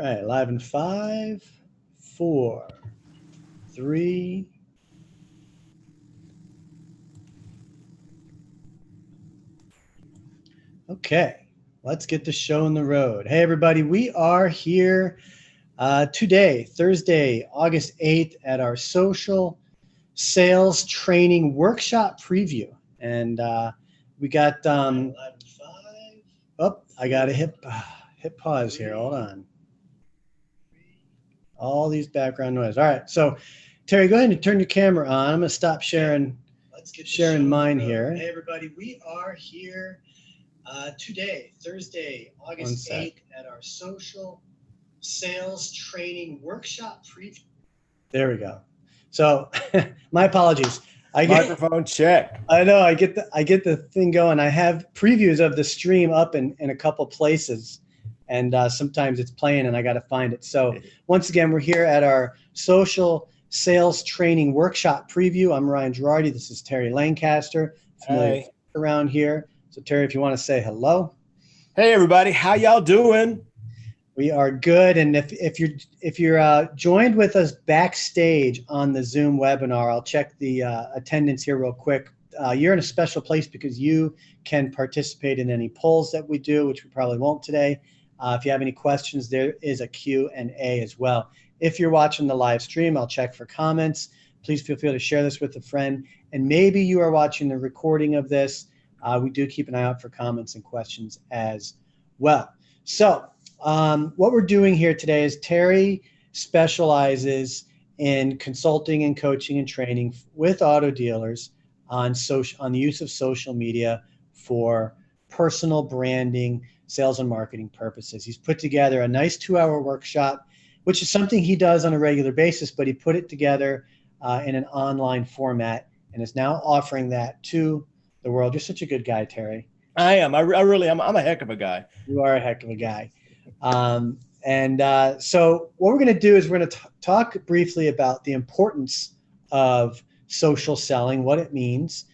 right, live in 5, 4, 3. Okay, let's get the show on the road. Hey, everybody, we are here today, Thursday, August 8th, at our social sales training workshop preview. And we got, oh, I got to hit pause here. Hold on. All these background noise. All right, so Terry, go ahead and turn your camera on. I'm going to stop sharing mine here. Hey, everybody, we are here today, Thursday, August 8th, at our social sales training workshop preview. There we go. So my apologies. Microphone check. I know I get the thing going. I have previews of the stream up in a couple places, and sometimes it's playing and I got to find it. So once again, we're here at our social sales training workshop preview. I'm Ryan Girardi. This is Terry Lancaster, familiar around here. So Terry, if you want to say hello. Hey everybody, how y'all doing? We are good, and if you're joined with us backstage on the Zoom webinar, I'll check the attendance here real quick. You're in a special place because you can participate in any polls that we do, which we probably won't today. If you have any questions, there is a Q&A as well. If you're watching the live stream, I'll check for comments. Please feel free to share this with a friend, and maybe you are watching the recording of this. We do keep an eye out for comments and questions as well. So what we're doing here today is Terry specializes in consulting and coaching and training with auto dealers on the use of social media for personal branding, sales and marketing purposes. He's put together a nice 2-hour workshop, which is something he does on a regular basis, but he put it together in an online format and is now offering that to the world. You're such a good guy, Terry. I am. I really am. I'm a heck of a guy. You are a heck of a guy. So what we're going to do is we're going to talk briefly about the importance of social selling, what it means.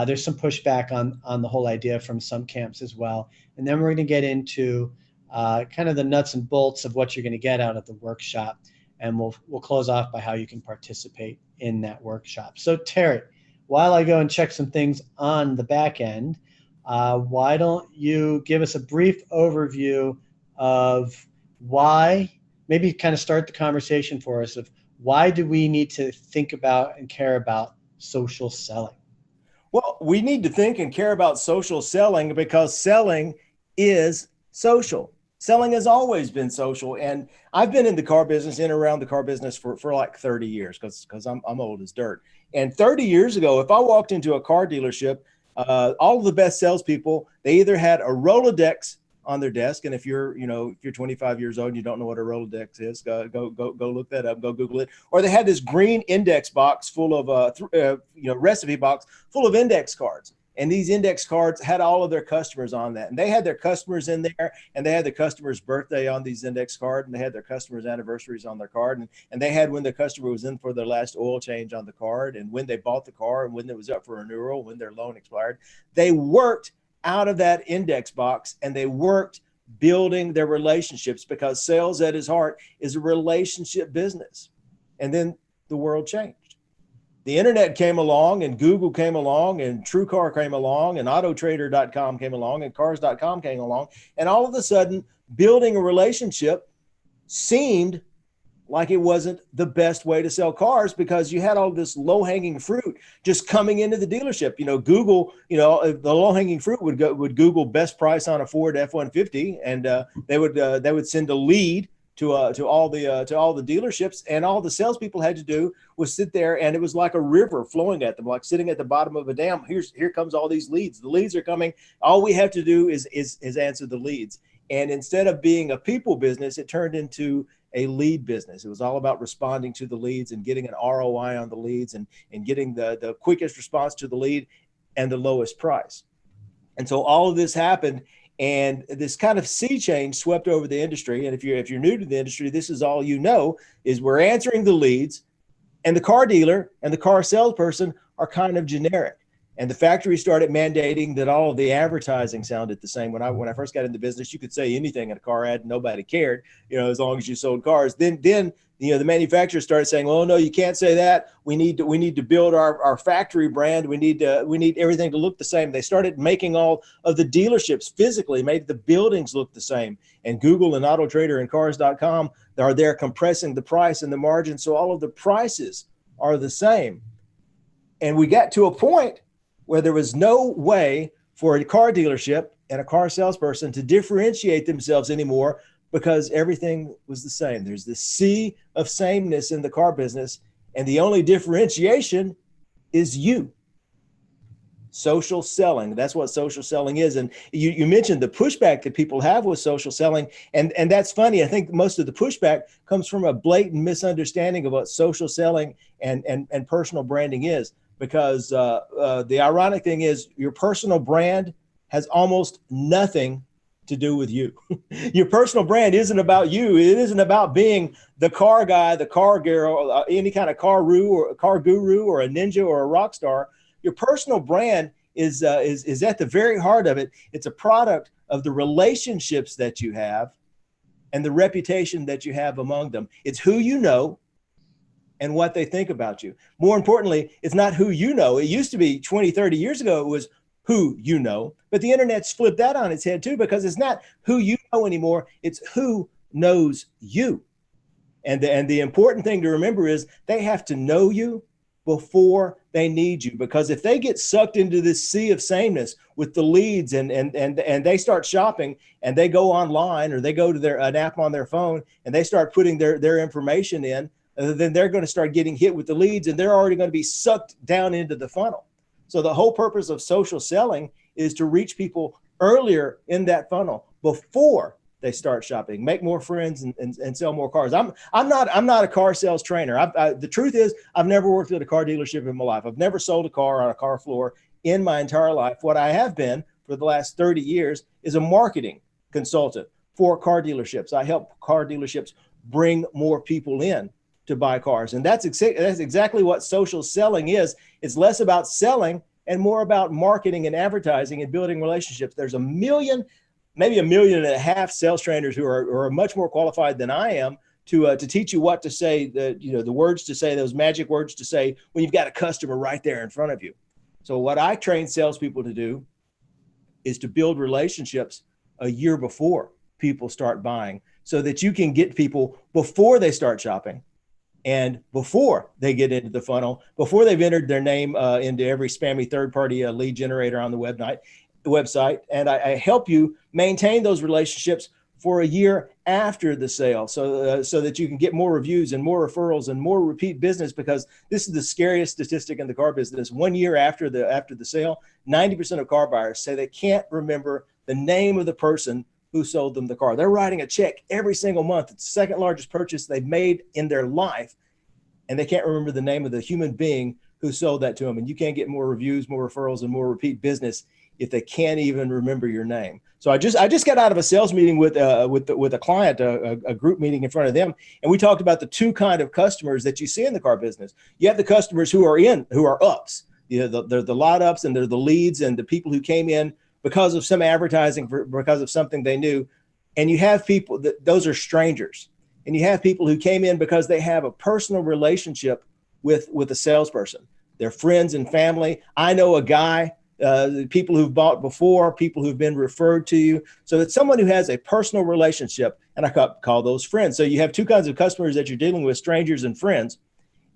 There's some pushback on the whole idea from some camps as well. And then we're going to get into kind of the nuts and bolts of what you're going to get out of the workshop. And we'll close off by how you can participate in that workshop. So Terry, while I go and check some things on the back end, why don't you give us a brief overview of why, maybe kind of start the conversation for us of why do we need to think about and care about social selling? Well, we need to think and care about social selling because selling is social. Selling has always been social. And I've been in the car business, in and around the car business for like 30 years because I'm old as dirt. And 30 years ago, if I walked into a car dealership, all of the best salespeople, they either had a Rolodex on their desk, and if you're 25 years old and you don't know what a Rolodex is, go look that up, go Google it. Or they had this green index box full of recipe box full of index cards, and these index cards had all of their customers on that, and they had their customers in there, and they had the customer's birthday on these index card, and they had their customers' anniversaries on their card, and they had when the customer was in for their last oil change on the card, and when they bought the car, and when it was up for renewal, when their loan expired. They worked out of that index box, and they worked building their relationships because sales at its heart is a relationship business. And then the world changed. The internet came along, and Google came along, and TrueCar came along, and autotrader.com came along, and cars.com came along. And all of a sudden, building a relationship seemed like it wasn't the best way to sell cars because you had all this low-hanging fruit just coming into the dealership. Google, the low-hanging fruit would Google best price on a Ford F-150, and they would send a lead to all the dealerships, and all the salespeople had to do was sit there, and it was like a river flowing at them, like sitting at the bottom of a dam. Here comes all these leads. The leads are coming. All we have to do is answer the leads. And instead of being a people business, it turned into a lead business. It was all about responding to the leads and getting an ROI on the leads and getting the quickest response to the lead and the lowest price. And so all of this happened, and this kind of sea change swept over the industry. And if you're new to the industry, this is all you know is we're answering the leads, and the car dealer and the car salesperson are kind of generic. And the factory started mandating that all of the advertising sounded the same. When I first got into business, you could say anything in a car ad, nobody cared, as long as you sold cars. Then the manufacturers started saying, "Well, no, you can't say that. We need to build our factory brand. We need everything to look the same." They started making all of the dealerships physically, made the buildings look the same. And Google and Auto Trader and Cars.com are there compressing the price and the margin, so all of the prices are the same. And we got to a point where there was no way for a car dealership and a car salesperson to differentiate themselves anymore, because everything was the same. There's this sea of sameness in the car business, and the only differentiation is you. Social selling. That's what social selling is. And you mentioned the pushback that people have with social selling. And that's funny. I think most of the pushback comes from a blatant misunderstanding of what social selling and personal branding is. Because the ironic thing is, your personal brand has almost nothing to do with you. Your personal brand isn't about you. It isn't about being the car guy, the car girl, any kind of car guru or a ninja or a rock star. Your personal brand is at the very heart of it. It's a product of the relationships that you have and the reputation that you have among them. It's who you know and what they think about you. More importantly, it's not who you know. It used to be 20, 30 years ago, it was who you know, but the internet's flipped that on its head too, because it's not who you know anymore. It's who knows you. And the important thing to remember is they have to know you before they need you, because if they get sucked into this sea of sameness with the leads and they start shopping and they go online or they go to an app on their phone and they start putting their information in, then they're going to start getting hit with the leads, and they're already going to be sucked down into the funnel. So the whole purpose of social selling is to reach people earlier in that funnel before they start shopping, make more friends and sell more cars. I'm not a car sales trainer. The truth is, I've never worked at a car dealership in my life. I've never sold a car on a car floor in my entire life. What I have been for the last 30 years is a marketing consultant for car dealerships. I help car dealerships bring more people in to buy cars. And that's exactly what social selling is. It's less about selling and more about marketing and advertising and building relationships. There's a million, maybe 1.5 million sales trainers who are much more qualified than I am to teach you what to say, the words to say, those magic words to say when you've got a customer right there in front of you. So what I train salespeople to do is to build relationships a year before people start buying, so that you can get people before they start shopping and before they get into the funnel, before they've entered their name into every spammy third-party lead generator on the website. And I help you maintain those relationships for a year after the sale, so that you can get more reviews and more referrals and more repeat business, because this is the scariest statistic in the car business. 1 year after the sale, 90% of car buyers say they can't remember the name of the person who sold them the car. They're writing a check every single month. It's the second largest purchase they've made in their life, and they can't remember the name of the human being who sold that to them. And you can't get more reviews, more referrals, and more repeat business if they can't even remember your name. So I just got out of a sales meeting with a client, a group meeting in front of them, and we talked about the two kind of customers that you see in the car business. You have the customers who are ups. They're the lot ups, and they're the leads and the people who came in because of some advertising, because of something they knew. And you have people those are strangers. And you have people who came in because they have a personal relationship with a salesperson. They're friends and family. I know a guy, people who've bought before, people who've been referred to you. So it's someone who has a personal relationship, and I call those friends. So you have two kinds of customers that you're dealing with: strangers and friends.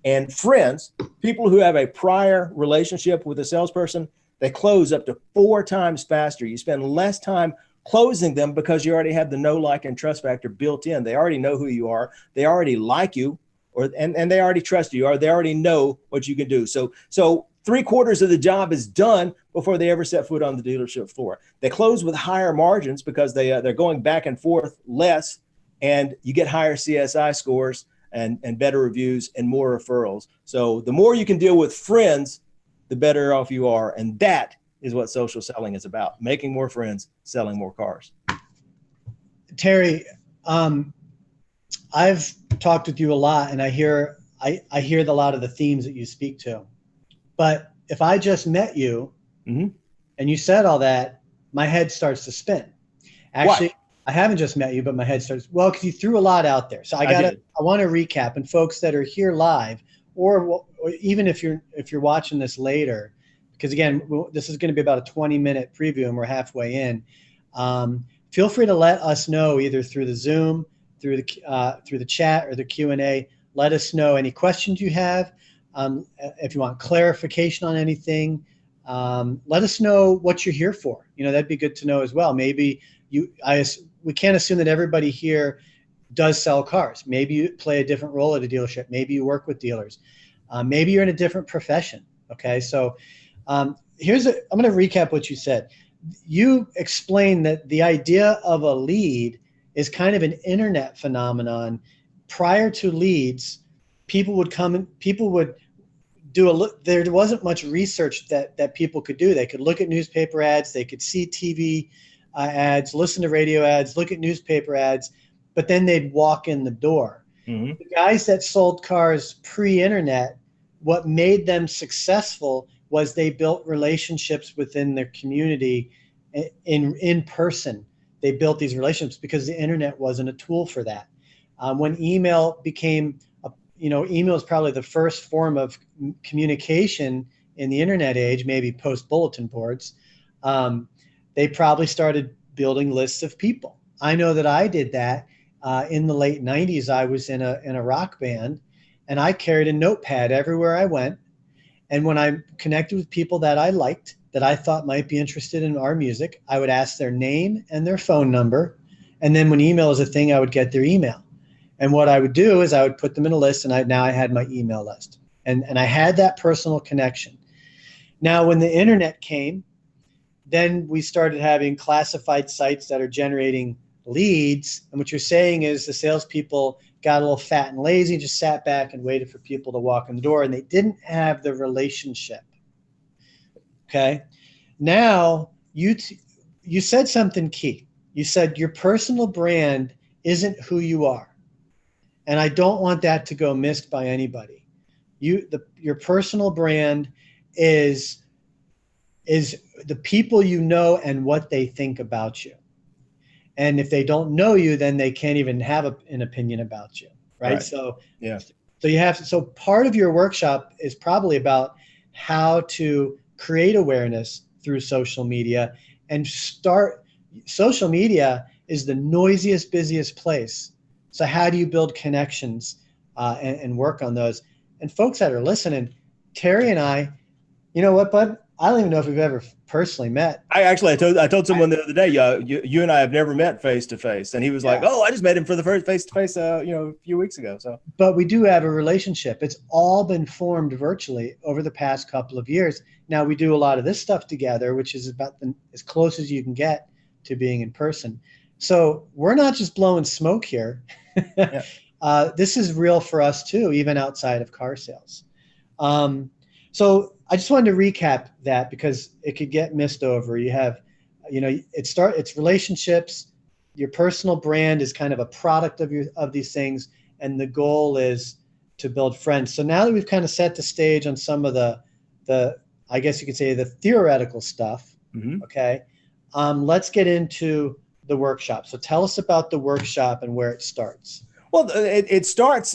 And friends, people who have a prior relationship with a salesperson, they close up to 4 times faster. You spend less time closing them because you already have the know, like, and trust factor built in. They already know who you are. They already like you, and they already trust you, or they already know what you can do. So 3/4 of the job is done before they ever set foot on the dealership floor. They close with higher margins because they're going back and forth less, and you get higher CSI scores and better reviews and more referrals. So the more you can deal with friends, the better off you are. And that is what social selling is about: making more friends, selling more cars. Terry, I've talked with you a lot, and I hear a lot of the themes that you speak to. But if I just met you Mm-hmm. and you said all that, my head starts to spin. Why? Actually, I haven't just met you, but my head starts, well, because you threw a lot out there. So I did. I want to recap, and folks that are here live, or even if you're watching this later, because again, this is going to be about a 20-minute preview and we're halfway in. Feel free to let us know either through the Zoom, through the chat or the Q&A. Let us know any questions you have. If you want clarification on anything, let us know what you're here for. That'd be good to know as well. Maybe we can't assume that everybody here does sell cars. Maybe you play a different role at a dealership. Maybe you work with dealers. Maybe you're in a different profession. Okay, so I'm going to recap what you said. You explained that the idea of a lead is kind of an internet phenomenon. Prior to leads, people would come and people would there wasn't much research that people could do. They could look at newspaper ads, they could see TV ads, listen to radio ads, look at newspaper ads, but then they'd walk in the door. Mm-hmm. The guys that sold cars pre-internet, what made them successful was they built relationships within their community in person. They built these relationships because the internet wasn't a tool for that. When email became, email is probably the first form of communication in the internet age, maybe post bulletin boards. They probably started building lists of people. I know that I did that in the late 90s. I was in a rock band, and I carried a notepad everywhere I went. And when I connected with people that I liked, that I thought might be interested in our music, I would ask their name and their phone number. And then when email is a thing, I would get their email. And what I would do is I would put them in a list, and now I had my email list. And I had that personal connection. Now, when the internet came, then we started having classified sites that are generating leads. And what you're saying is the salespeople got a little fat and lazy, just sat back and waited for people to walk in the door, and they didn't have the relationship. Okay. Now you said something key. You said your personal brand isn't who you are. And I don't want that to go missed by anybody. Your personal brand is the people you know and what they think about you. And if they don't know you, then they can't even have an opinion about you, right? So yeah. So part of your workshop is probably about how to create awareness through social media and start. Social media is the noisiest, busiest place. So how do you build connections and work on those? And folks that are listening, Terry and I, you know what, bud? I don't even know if we've ever personally met. I told someone the other day, you and I have never met face to face, and he was like, "Oh, I just met him for the first face to face, a few weeks ago." So, but we do have a relationship. It's all been formed virtually over the past couple of years. Now we do a lot of this stuff together, which is about as close as you can get to being in person. So we're not just blowing smoke here. Yeah. This is real for us too, even outside of car sales. So I just wanted to recap that because it could get missed over. You have, it's relationships. Your personal brand is kind of a product of these things, and the goal is to build friends. So now that we've kind of set the stage on some of the I guess you could say the theoretical stuff. Mm-hmm. Okay, let's get into the workshop. So tell us about the workshop and where it starts. Well, it starts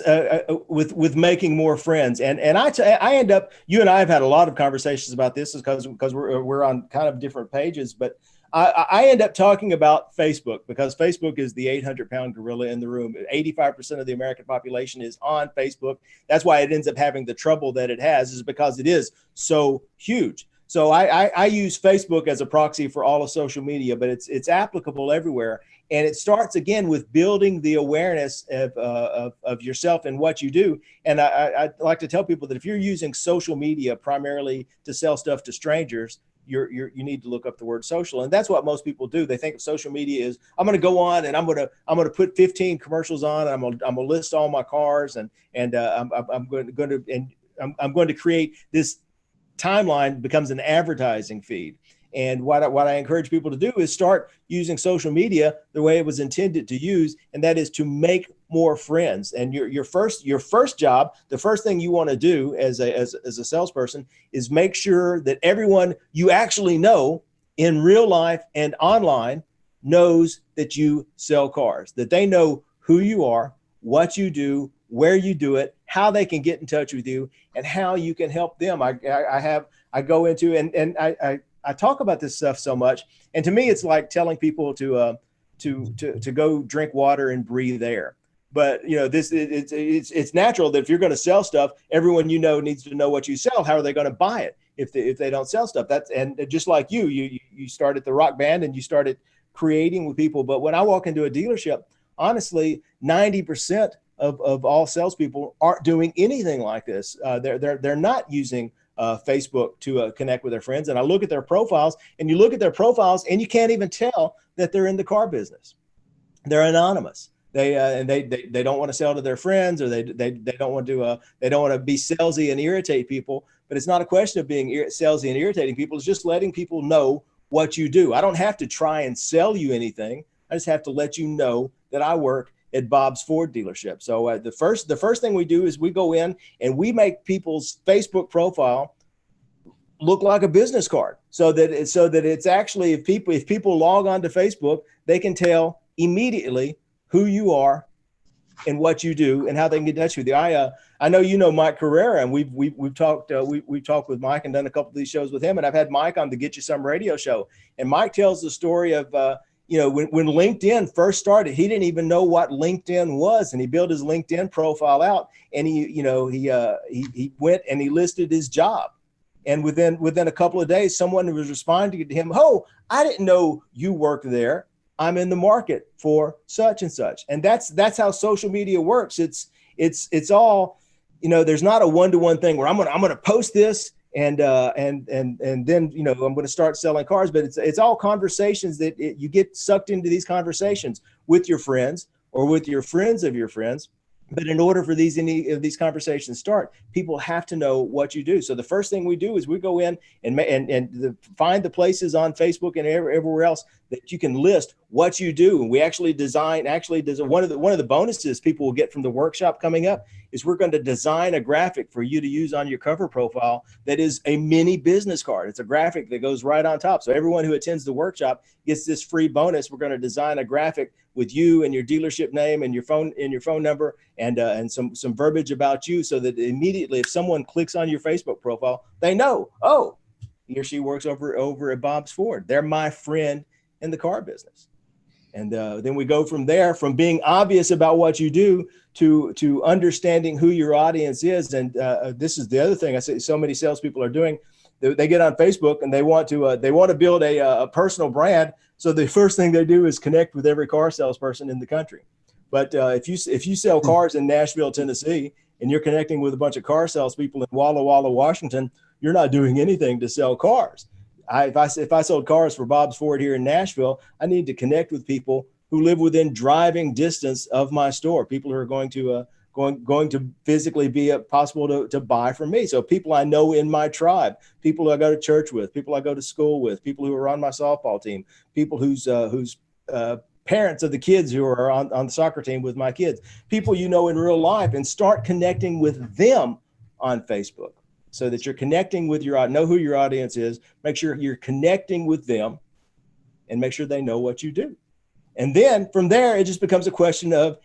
with making more friends, and I end up. You and I have had a lot of conversations about this, because we're on kind of different pages. But I end up talking about Facebook, because Facebook is the 800-pound gorilla in the room. 85% of the American population is on Facebook. That's why it ends up having the trouble that it has, is because it is so huge. So I use Facebook as a proxy for all of social media, but it's applicable everywhere. And it starts again with building the awareness of yourself and what you do. And I like to tell people that if you're using social media primarily to sell stuff to strangers, you need to look up the word social. And that's what most people do. They think of social media is, I'm going to go on and I'm going to put 15 commercials on, and I'm going to list all my cars, and I'm going to create this timeline becomes an advertising feed. And what I encourage people to do is start using social media the way it was intended to use, and that is to make more friends. And your first job, the first thing you want to do as a salesperson is make sure that everyone you actually know in real life and online knows that you sell cars, that they know who you are, what you do, where you do it, how they can get in touch with you, and how you can help them. I go into, and I talk about this stuff so much. And to me, it's like telling people to go drink water and breathe air. But it's natural that if you're going to sell stuff, everyone you know needs to know what you sell. How are they going to buy it if they don't sell stuff? And just like you started the rock band and you started creating with people. But when I walk into a dealership, honestly, 90% of all salespeople aren't doing anything like this. They're not using Facebook to connect with their friends. And I look at their profiles, and you look at their profiles, and you can't even tell that they're in the car business. They're anonymous. They don't want to sell to their friends, or they don't want to be salesy and irritate people. But it's not a question of being salesy and irritating people. It's just letting people know what you do. I don't have to try and sell you anything. I just have to let you know that I work at Bob's Ford dealership. So the first thing we do is we go in and we make people's Facebook profile look like a business card, so that it's actually, if people log on to Facebook, they can tell immediately who you are and what you do and how they can get in touch with you. I know you know Mike Carrera, and we've talked with Mike and done a couple of these shows with him, and I've had Mike on the Get You Some radio show, and Mike tells the story of when LinkedIn first started, he didn't even know what LinkedIn was, and he built his LinkedIn profile out, and he went and he listed his job. And within a couple of days, someone was responding to him, "Oh, I didn't know you worked there. I'm in the market for such and such." And that's how social media works. It's all, there's not a one-to-one thing where I'm gonna post this and then I'm going to start selling cars. But it's all conversations that you get sucked into these conversations with your friends or with your friends of your friends. But in order for any of these conversations start, people have to know what you do. So the first thing we do is we go in and find the places on Facebook and everywhere else that you can list what you do. And we actually one of the bonuses people will get from the workshop coming up is we're going to design a graphic for you to use on your cover profile that is a mini business card. It's a graphic that goes right on top. So everyone who attends the workshop gets this free bonus. We're going to design a graphic with you and your dealership name and your phone number and some verbiage about you, so that immediately if someone clicks on your Facebook profile, they know, oh, he or she works over at Bob's Ford. They're my friend in the car business. And then we go from there, from being obvious about what you do to understanding who your audience is. And this is the other thing I say so many salespeople are doing. They get on Facebook and they want to build a personal brand. So the first thing they do is connect with every car salesperson in the country. But if you sell cars in Nashville, Tennessee, and you're connecting with a bunch of car salespeople in Walla Walla, Washington, you're not doing anything to sell cars. If I sold cars for Bob's Ford here in Nashville, I need to connect with people who live within driving distance of my store, people who are going to physically be possible to buy from me. So people I know in my tribe, people who I go to church with, people I go to school with, people who are on my softball team, people whose parents of the kids who are on the soccer team with my kids, people you know in real life, and start connecting with them on Facebook, so that you're connecting with know who your audience is, make sure you're connecting with them, and make sure they know what you do. And then from there, it just becomes a question of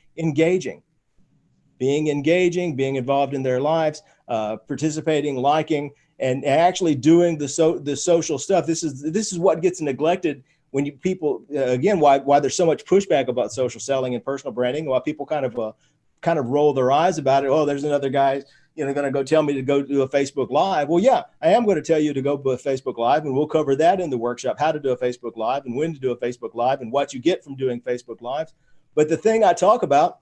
being involved in their lives, participating, liking, and actually doing the social stuff. This is what gets neglected when people again, why there's so much pushback about social selling and personal branding, why people kind of roll their eyes about it. Oh, there's another guy, going to go tell me to go do a Facebook Live. Well, yeah, I am going to tell you to go do a Facebook Live, and we'll cover that in the workshop, how to do a Facebook Live and when to do a Facebook Live and what you get from doing Facebook Lives. But the thing I talk about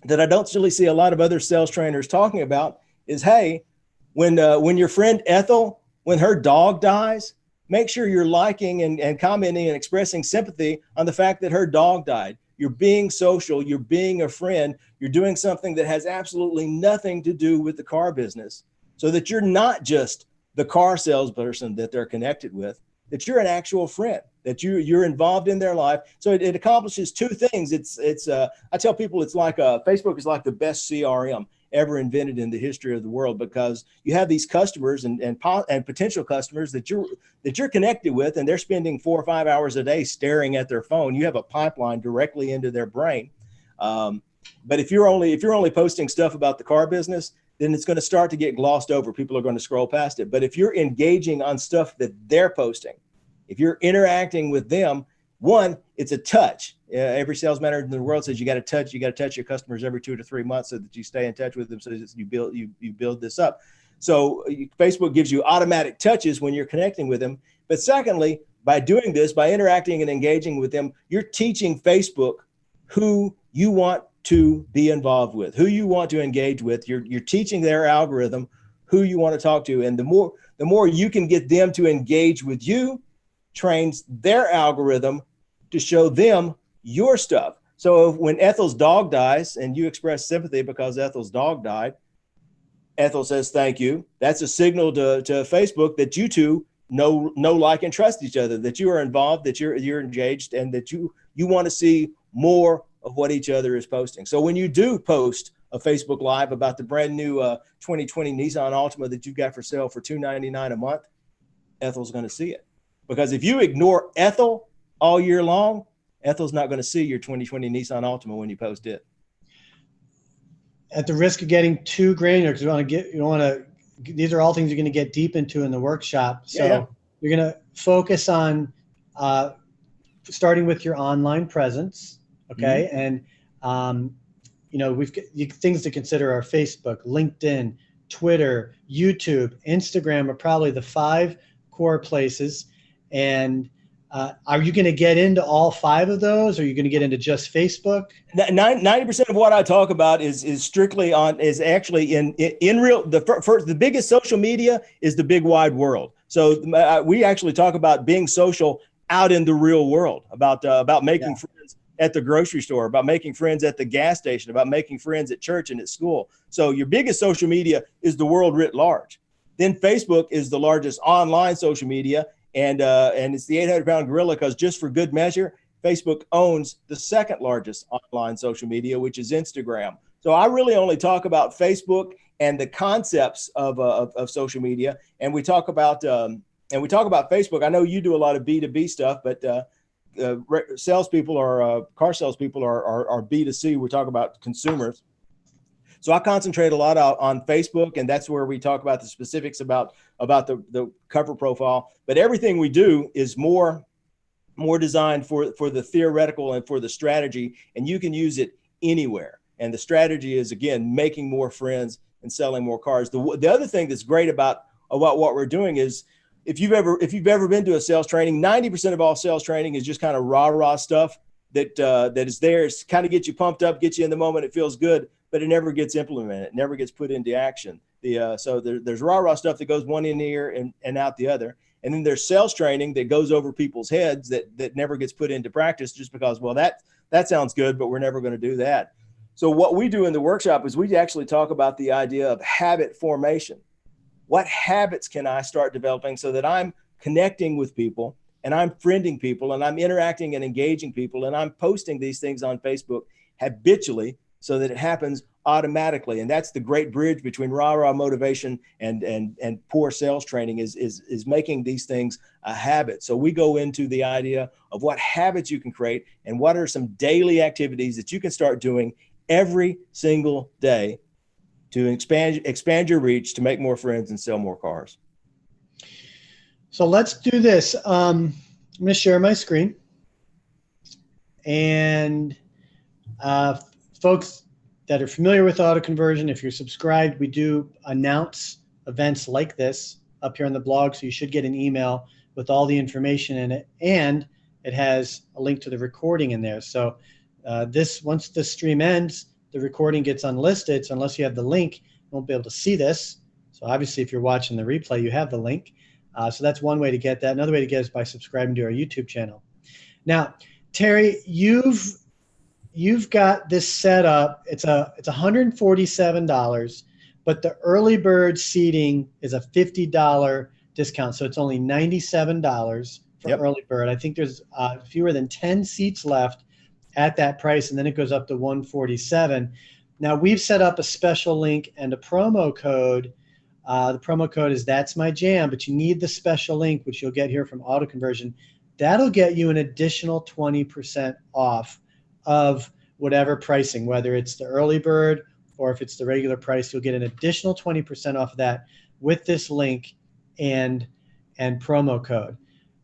that I don't really see a lot of other sales trainers talking about is, hey, when your friend Ethel, when her dog dies, make sure you're liking and commenting and expressing sympathy on the fact that her dog died. You're being social, you're being a friend, you're doing something that has absolutely nothing to do with the car business, so that you're not just the car salesperson that they're connected with, that you're an actual friend, that you're involved in their life. So it accomplishes two things. I tell people it's like Facebook is like the best CRM ever invented in the history of the world, because you have these customers and potential customers that you're connected with, and they're spending 4 or 5 hours a day staring at their phone. You have a pipeline directly into their brain. But if you're only posting stuff about the car business, then it's going to start to get glossed over. People are going to scroll past it. But if you're engaging on stuff that they're posting, if you're interacting with them, one, it's a touch. Every sales manager in the world says you got to touch your customers every 2 to 3 months so that you stay in touch with them, so that you build this up. So Facebook gives you automatic touches when you're connecting with them. But secondly, by doing this, by interacting and engaging with them, you're teaching Facebook who you want to be involved with, who you want to engage with. You're teaching their algorithm who you want to talk to. And the more you can get them to engage with you, trains their algorithm to show them your stuff. So when Ethel's dog dies and you express sympathy because Ethel's dog died, Ethel says, thank you. That's a signal to Facebook that you two know, like, and trust each other, that you are involved, that you're engaged, and that you want to see more of what each other is posting. So when you do post a Facebook Live about the brand new 2020 Nissan Altima that you've got for sale for $299 a month, Ethel's going to see it. Because if you ignore Ethel all year long, Ethel's not going to see your 2020 Nissan Altima when you post it. At the risk of getting too granular, because these are all things you're going to get deep into in the workshop. So You're going to focus on starting with your online presence. Okay. Mm-hmm. And, we've got things to consider are Facebook, LinkedIn, Twitter, YouTube, Instagram are probably the 5 core places. And are you going to get into all 5 of those? Or are you going to get into just Facebook? 90% of what I talk about is actually in real. The biggest social media is the big wide world. So we actually talk about being social out in the real world, about making friends at the grocery store, about making friends at the gas station, about making friends at church and at school. So your biggest social media is the world writ large. Then Facebook is the largest online social media. And it's the 800-pound gorilla, because just for good measure, Facebook owns the second largest online social media, which is Instagram. So I really only talk about Facebook and the concepts of social media. And we talk about Facebook. I know you do a lot of B2B stuff, but salespeople car salespeople are B2C. We talk about consumers. So I concentrate a lot on Facebook, and that's where we talk about the specifics about the cover profile. But everything we do is more designed for the theoretical and for the strategy, and you can use it anywhere. And the strategy is, again, making more friends and selling more cars. The other thing that's great about what we're doing is, if you've ever been to a sales training, 90% of all sales training is just kind of rah stuff that is there. It's kind of get you pumped up, get you in the moment. It feels good, but it never gets implemented. It never gets put into action. So there's rah stuff that goes one in the ear and out the other. And then there's sales training that goes over people's heads that never gets put into practice, just because, well, that sounds good, but we're never going to do that. So what we do in the workshop is we actually talk about the idea of habit formation. What habits can I start developing so that I'm connecting with people and I'm friending people and I'm interacting and engaging people and I'm posting these things on Facebook habitually so that it happens automatically. And that's the great bridge between rah motivation and poor sales training is making these things a habit. So we go into the idea of what habits you can create and what are some daily activities that you can start doing every single day to expand your reach, to make more friends and sell more cars. So let's do this. I'm going to share my screen. And folks that are familiar with auto conversion, if you're subscribed, we do announce events like this up here on the blog. So you should get an email with all the information in it. And it has a link to the recording in there. So once the stream ends, the recording gets unlisted. So unless you have the link, you won't be able to see this. So obviously, if you're watching the replay, you have the link. So that's one way to get that. Another way to get it is by subscribing to our YouTube channel. Now, Terry, you've got this set up. It's $147, but the early bird seating is a $50 discount. So it's only $97 for Yep. early bird. I think there's fewer than 10 seats left at that price, and then it goes up to 147. Now we've set up a special link and a promo code. The promo code is That's My Jam, but you need the special link, which you'll get here from Auto Conversion. That'll get you an additional 20% off of whatever pricing, whether it's the early bird or if it's the regular price. You'll get an additional 20% off of that with this link and promo code.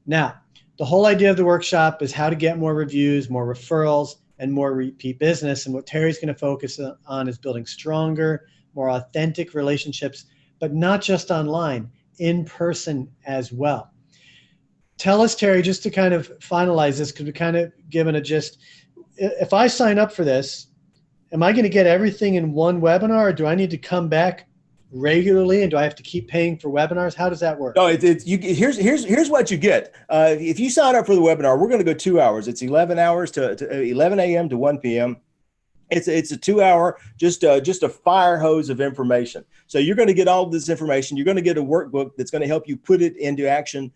Now, the whole idea of the workshop is how to get more reviews, more referrals, and more repeat business. And what Terry's going to focus on is building stronger, more authentic relationships, but not just online, in person as well. Tell us, Terry, just to kind of finalize this, because we kind of given a gist. If I sign up for this, am I going to get everything in one webinar, or do I need to come back regularly, and do I have to keep paying for webinars? How does that work? No, here's what you get. If you sign up for the webinar, we're going to go 2 hours. It's 11 hours to 11 a.m. to 1 p.m. It's a 2 hour, just a fire hose of information. So you're going to get all of this information. You're going to get a workbook that's going to help you put it into action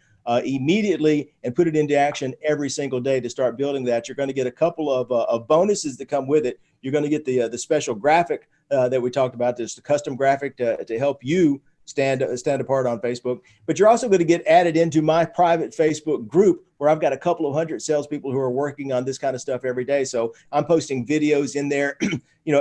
immediately and put it into action every single day to start building that. You're going to get a couple of bonuses that come with it. You're going to get the special graphic that we talked about. There's the custom graphic to help you stand apart on Facebook. But you're also going to get added into my private Facebook group, where I've got a couple of hundred salespeople who are working on this kind of stuff every day. So I'm posting videos in there,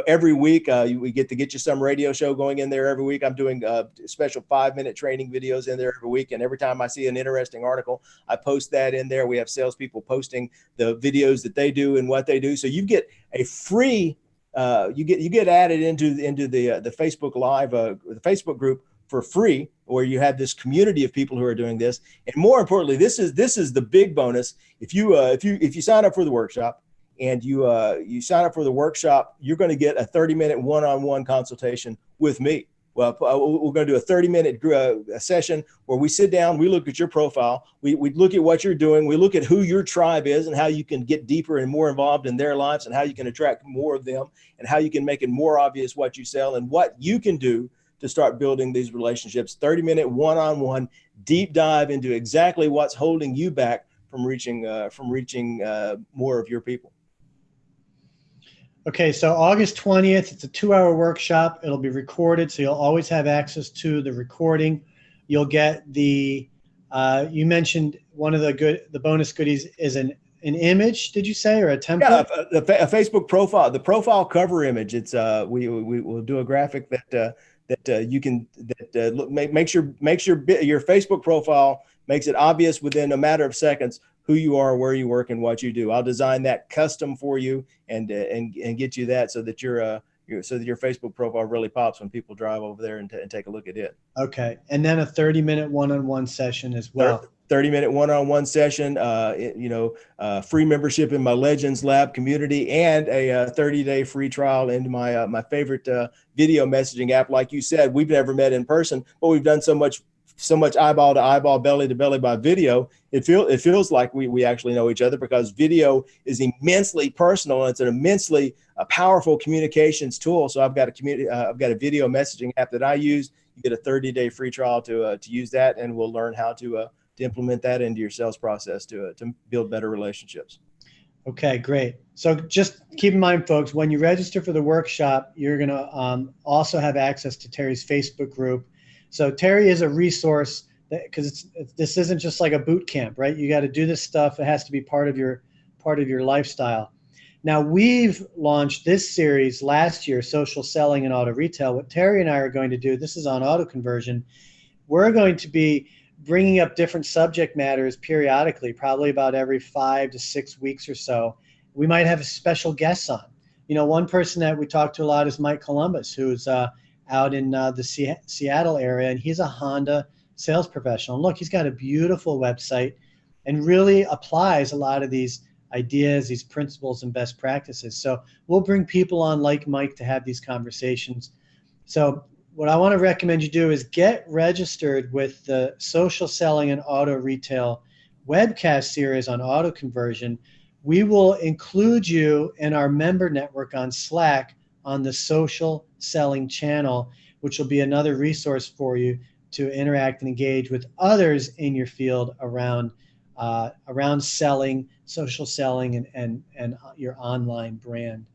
every week. We get you some radio show going in there every week. I'm doing special 5-minute training videos in there every week. And every time I see an interesting article, I post that in there. We have salespeople posting the videos that they do and what they do. So you get a free, you get added into the Facebook Live, the Facebook group for free, where you have this community of people who are doing this. And more importantly, this is the big bonus. If you sign up for the workshop and you sign up for the workshop, you're going to get a 30-minute one-on-one consultation with me. Well, we're going to do a 30-minute session where we sit down, we look at your profile, we look at what you're doing, we look at who your tribe is and how you can get deeper and more involved in their lives, and how you can attract more of them, and how you can make it more obvious what you sell and what you can do to start building these relationships. 30-minute one-on-one deep dive into exactly what's holding you back from reaching more of your people. Okay, so August 20th, it's a 2-hour workshop. It'll be recorded, so you'll always have access to the recording. You'll get the, you mentioned one of the bonus goodies is an image, did you say, or a template? Yeah, a Facebook profile, the profile cover image. It's we will do a graphic that makes your Facebook profile, makes it obvious within a matter of seconds who you are, where you work, and what you do. I'll design that custom for you and get you that so that your Facebook profile really pops when people drive over there and take a look at it. Okay, and then a 30-minute one-on-one session as well. 30-minute one-on-one session, free membership in my Legends Lab community, and a 30-day free trial into my favorite video messaging app. Like you said, we've never met in person, but we've done so much eyeball to eyeball, belly to belly by video. It feels like we actually know each other, because video is immensely personal, and it's an immensely powerful communications tool. So I've got a video messaging app that I use. You get a 30-day free trial to use that, and we'll learn how to implement that into your sales process to build better relationships. Okay, great. So just keep in mind, folks, when you register for the workshop, you're going to also have access to Terry's Facebook group. So Terry is a resource, because this isn't just like a boot camp, right? You got to do this stuff. It has to be part of your lifestyle. Now, we've launched this series last year, Social Selling and Auto Retail. What Terry and I are going to do, this is on auto conversion. We're going to be bringing up different subject matters periodically, probably about every 5 to 6 weeks or so. We might have special guests on. One person that we talk to a lot is Mike Columbus, who's out in the Seattle area, and he's a Honda sales professional. And look, he's got a beautiful website and really applies a lot of these ideas, these principles and best practices. So we'll bring people on like Mike to have these conversations. So what I want to recommend you do is get registered with the Social Selling and Auto Retail webcast series on auto conversion. We will include you in our member network on Slack on the Social Selling channel, which will be another resource for you to interact and engage with others in your field around selling, social selling, and your online brand.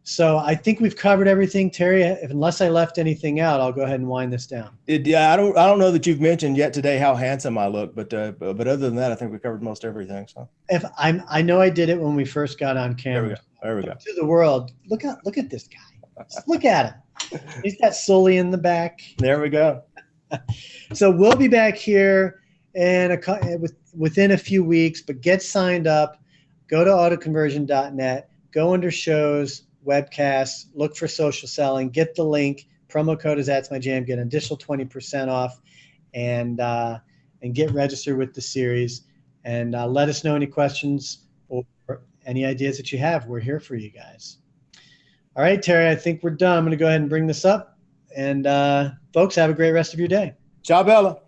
So I think we've covered everything, Terry. Unless I left anything out, I'll go ahead and wind this down. Yeah, I don't know that you've mentioned yet today how handsome I look, but other than that, I think we covered most everything. So I know I did it when we first got on camera. There we go. To the world, look at this guy. Just look at him. He's got Sully in the back. There we go. So we'll be back here within a few weeks, but get signed up. Go to autoconversion.net. Go under shows, webcasts, look for social selling, get the link. Promo code is That's My Jam. Get an additional 20% off, and get registered with the series. And let us know any questions or any ideas that you have. We're here for you guys. All right, Terry, I think we're done. I'm going to go ahead and bring this up. And folks, have a great rest of your day. Ciao, Bella.